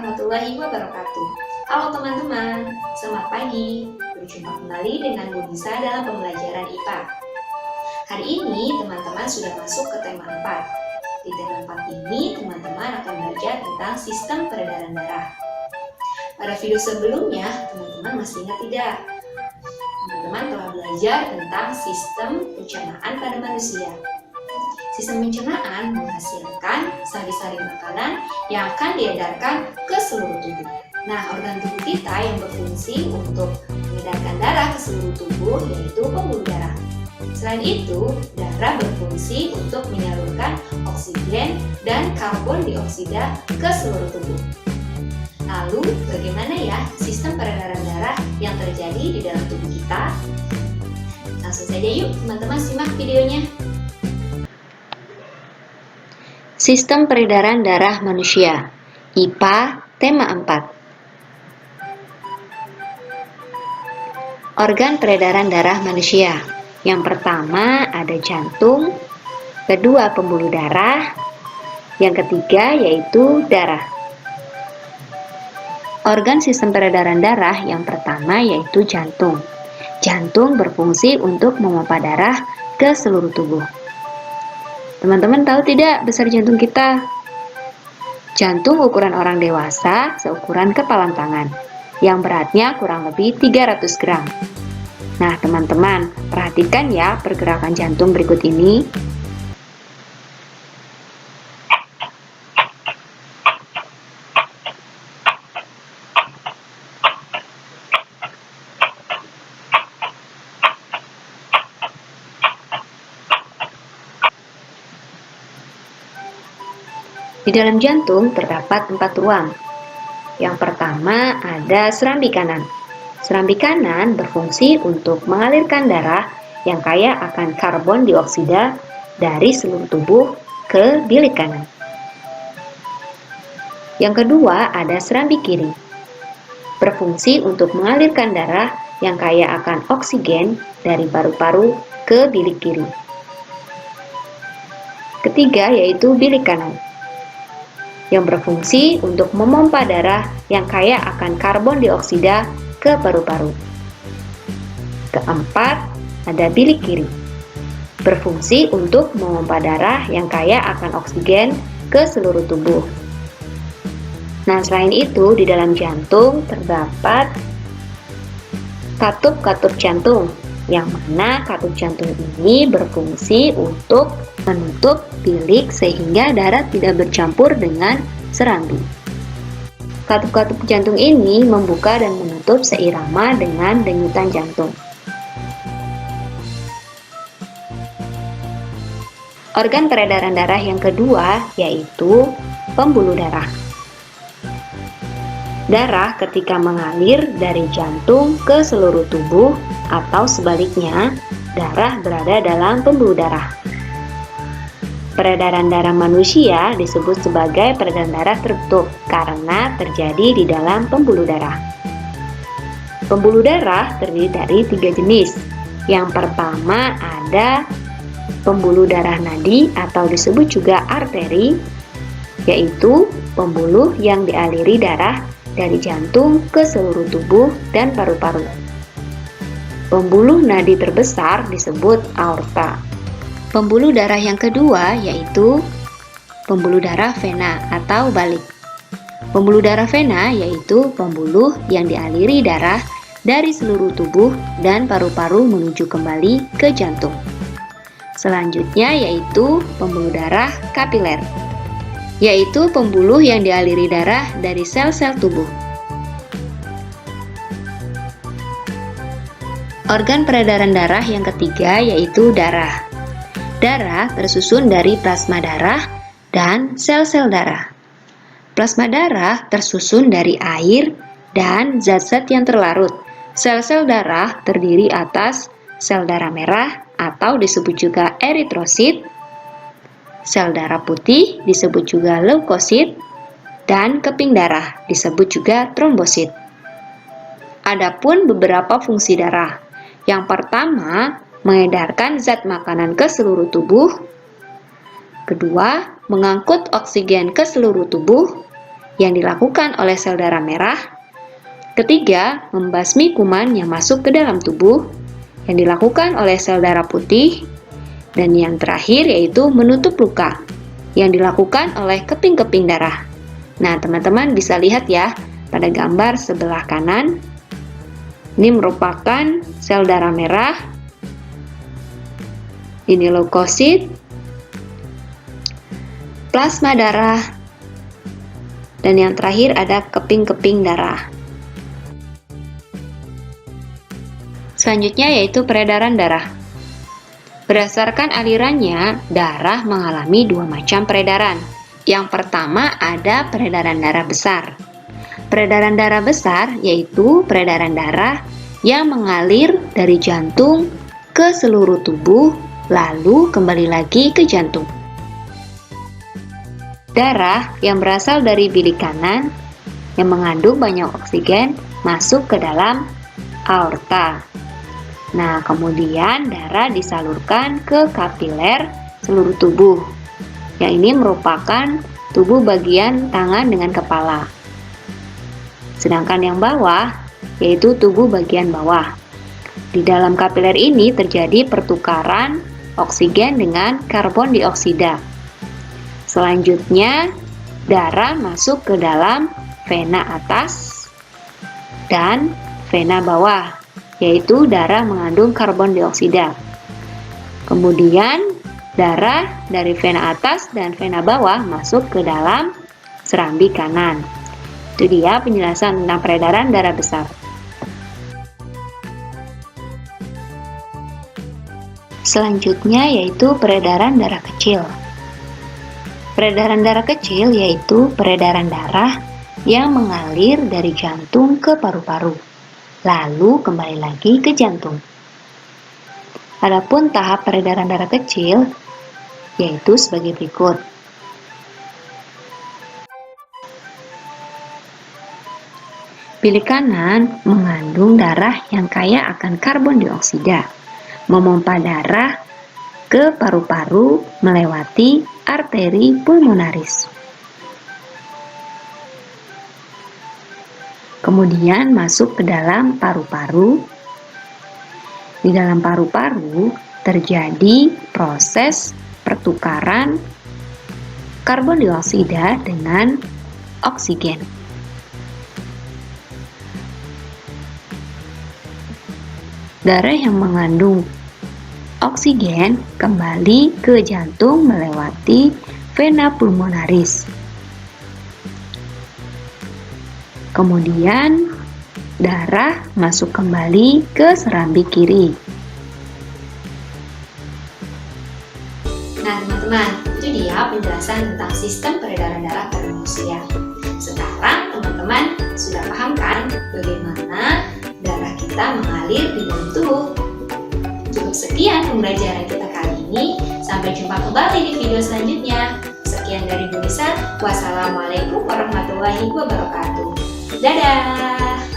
warahmatullahi wabarakatuh. Halo teman-teman, selamat pagi. Berjumpa kembali dengan Bu Nisa dalam pembelajaran IPA. Hari ini teman-teman sudah masuk ke tema 4. Di tema 4 ini teman-teman akan belajar tentang sistem peredaran darah. Pada video sebelumnya, teman-teman masih ingat tidak? Teman-teman telah belajar tentang sistem pencernaan pada manusia. Sistem pencernaan menghasilkan sari-sari makanan yang akan diedarkan ke seluruh tubuh. Nah, organ tubuh kita yang berfungsi untuk mengedarkan darah ke seluruh tubuh yaitu pembuluh darah. Selain itu, darah berfungsi untuk menyalurkan oksigen dan karbon dioksida ke seluruh tubuh. Lalu, bagaimana ya sistem peredaran darah yang terjadi di dalam tubuh kita? Langsung saja yuk teman-teman simak videonya. Sistem peredaran darah manusia, IPA, tema 4. Organ peredaran darah manusia. Yang pertama ada jantung, kedua pembuluh darah, yang ketiga yaitu darah. Organ sistem peredaran darah yang pertama yaitu jantung. Jantung berfungsi untuk memompa darah ke seluruh tubuh. Teman-teman tahu tidak besar jantung kita? Jantung ukuran orang dewasa seukuran kepalan tangan, yang beratnya kurang lebih 300 gram. Nah, teman-teman, perhatikan ya pergerakan jantung berikut ini. Di dalam jantung terdapat 4 ruang. Yang pertama ada serambi kanan. Serambi kanan berfungsi untuk mengalirkan darah yang kaya akan karbon dioksida dari seluruh tubuh ke bilik kanan. Yang kedua ada serambi kiri. Berfungsi untuk mengalirkan darah yang kaya akan oksigen dari paru-paru ke bilik kiri. Ketiga yaitu bilik kanan, yang berfungsi untuk memompa darah yang kaya akan karbon dioksida ke paru-paru. Keempat, ada bilik kiri. Berfungsi untuk memompa darah yang kaya akan oksigen ke seluruh tubuh. Nah, selain itu, di dalam jantung terdapat katup-katup jantung, yang mana katup jantung ini berfungsi untuk menutup bilik sehingga darah tidak bercampur dengan serambi. Katup-katup jantung ini membuka dan menutup seirama dengan denyutan jantung. Organ peredaran darah yang kedua yaitu pembuluh darah. Darah ketika mengalir dari jantung ke seluruh tubuh atau sebaliknya, darah berada dalam pembuluh darah. Peredaran darah manusia disebut sebagai peredaran darah tertutup karena terjadi di dalam pembuluh darah. Pembuluh darah terdiri dari 3 jenis. Yang pertama ada pembuluh darah nadi atau disebut juga arteri, yaitu pembuluh yang dialiri darah dari jantung ke seluruh tubuh dan paru-paru. Pembuluh nadi terbesar disebut aorta. Pembuluh darah yang kedua yaitu pembuluh darah vena atau balik. Pembuluh darah vena yaitu pembuluh yang dialiri darah dari seluruh tubuh dan paru-paru menuju kembali ke jantung. Selanjutnya yaitu pembuluh darah kapiler, yaitu pembuluh yang dialiri darah dari sel-sel tubuh. Organ peredaran darah yang ketiga yaitu darah. Darah tersusun dari plasma darah dan sel-sel darah. Plasma darah tersusun dari air dan zat-zat yang terlarut. Sel-sel darah terdiri atas sel darah merah atau disebut juga eritrosit, sel darah putih disebut juga leukosit, dan keping darah disebut juga trombosit. Adapun beberapa fungsi darah. Yang pertama, mengedarkan zat makanan ke seluruh tubuh. Kedua, mengangkut oksigen ke seluruh tubuh. yang dilakukan oleh sel darah merah. Ketiga, membasmi kuman yang masuk ke dalam tubuh yang dilakukan oleh sel darah putih. Dan yang terakhir yaitu menutup luka yang dilakukan oleh keping-keping darah. Nah, teman-teman bisa lihat ya pada gambar sebelah kanan. Ini merupakan sel darah merah. Ini leukosit, plasma darah, dan yang terakhir ada keping-keping darah. Selanjutnya yaitu peredaran darah. Berdasarkan alirannya, darah mengalami dua macam peredaran. Yang pertama ada peredaran darah besar. Peredaran darah besar yaitu peredaran darah yang mengalir dari jantung ke seluruh tubuh, lalu kembali lagi ke jantung. Darah yang berasal dari bilik kanan yang mengandung banyak oksigen masuk ke dalam aorta. Nah, kemudian darah disalurkan ke kapiler seluruh tubuh. Yang ini merupakan tubuh bagian tangan dengan kepala. Sedangkan yang bawah yaitu tubuh bagian bawah. Di dalam kapiler ini terjadi pertukaran oksigen dengan karbon dioksida. Selanjutnya, darah masuk ke dalam vena atas dan vena bawah, yaitu darah mengandung karbon dioksida. Kemudian, darah dari vena atas dan vena bawah masuk ke dalam serambi kanan. Itu dia penjelasan tentang peredaran darah besar. Selanjutnya yaitu peredaran darah kecil. Peredaran darah kecil yaitu peredaran darah yang mengalir dari jantung ke paru-paru, lalu kembali lagi ke jantung. Adapun tahap peredaran darah kecil yaitu sebagai berikut. Bilik kanan mengandung darah yang kaya akan karbon dioksida, memompa darah ke paru-paru melewati arteri pulmonaris. Kemudian masuk ke dalam paru-paru. Di dalam paru-paru terjadi proses pertukaran karbon dioksida dengan oksigen. Darah yang mengandung oksigen kembali ke jantung melewati vena pulmonaris. Kemudian darah masuk kembali ke serambi kiri. Nah, teman-teman, itu dia penjelasan tentang sistem peredaran darah pada manusia. Sekarang teman-teman sudah paham kan bagaimana darah kita mengalir di dalam tubuh? Cukup sekian pembelajaran kita kali ini. Sampai jumpa kembali di video selanjutnya. Sekian dari Bu Nisa. Wassalamualaikum warahmatullahi wabarakatuh. Dadah!